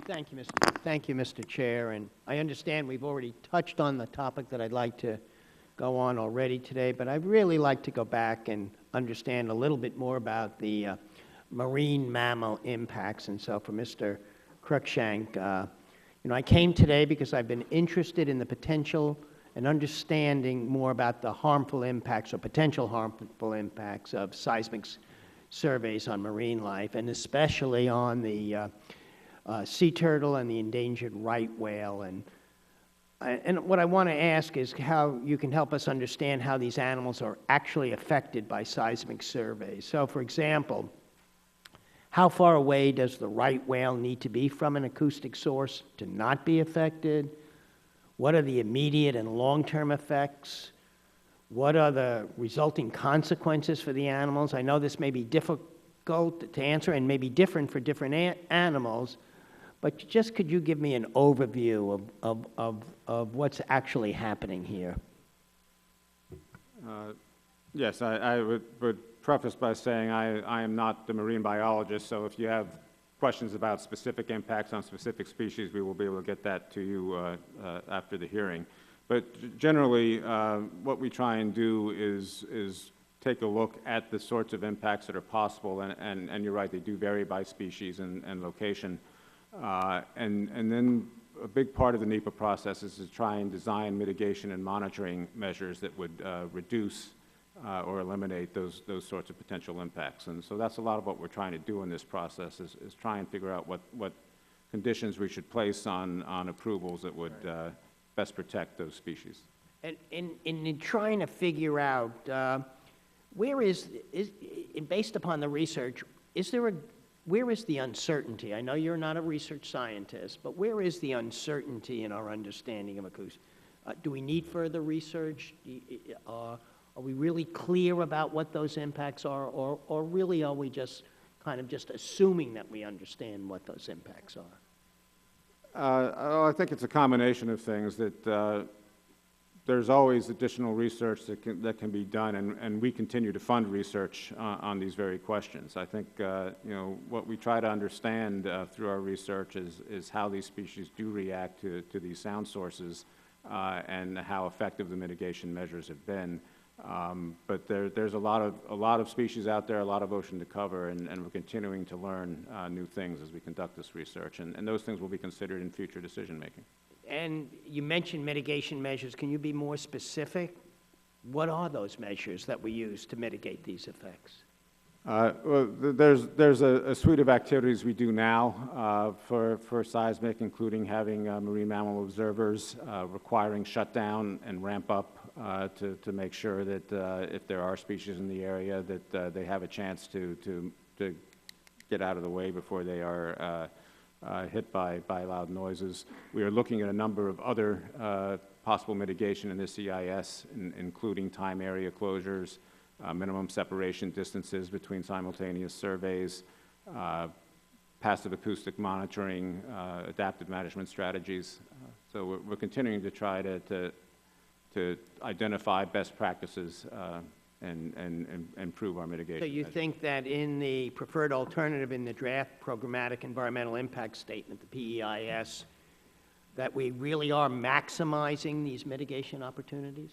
Thank you, Mr. Chair. And I understand we've already touched on the topic that I'd like to go on already today, but I'd really like to go back and understand a little bit more about the marine mammal impacts. And so for Mr. Cruikshank, I came today because I've been interested in the potential and understanding more about the harmful impacts or potential harmful impacts of seismic surveys on marine life, and especially on the sea turtle and the endangered right whale. And what I want to ask is how you can help us understand how these animals are actually affected by seismic surveys. So, for example, how far away does the right whale need to be from an acoustic source to not be affected? What are the immediate and long-term effects? What are the resulting consequences for the animals? I know this may be difficult to answer and may be different for different animals, but just could you give me an overview of what's actually happening here? Yes, I would preface by saying I am not the marine biologist, so if you have questions about specific impacts on specific species, we will be able to get that to you after the hearing. But generally, what we try and do is take a look at the sorts of impacts that are possible, and you're right, they do vary by species and location. And then a big part of the NEPA process is to try and design mitigation and monitoring measures that would reduce or eliminate those sorts of potential impacts. And so that's a lot of what we're trying to do in this process is try and figure out what conditions we should place on approvals that would best protect those species. And in trying to figure out where based upon the research, where is the uncertainty? I know you're not a research scientist, but where is the uncertainty in our understanding of acoustics? Do we need further research? Are we really clear about what those impacts are, or really are we just kind of just assuming that we understand what those impacts are? I think it's a combination of things that there's always additional research that can be done, and we continue to fund research on these very questions. I think what we try to understand through our research is how these species do react to these sound sources and how effective the mitigation measures have been. But there's a lot of species out there, a lot of ocean to cover, and we're continuing to learn new things as we conduct this research, and those things will be considered in future decision making. And you mentioned mitigation measures. Can you be more specific? What are those measures that we use to mitigate these effects? Well, there's a suite of activities we do now for seismic, including having marine mammal observers, requiring shutdown and ramp up to make sure that if there are species in the area that they have a chance to get out of the way before they are hit by loud noises. We are looking at a number of other possible mitigation in this EIS, including time area closures, minimum separation distances between simultaneous surveys, passive acoustic monitoring, adaptive management strategies. So we're continuing to try to identify best practices and improve our mitigation. So you think that in the preferred alternative in the draft programmatic environmental impact statement, the PEIS, that we really are maximizing these mitigation opportunities?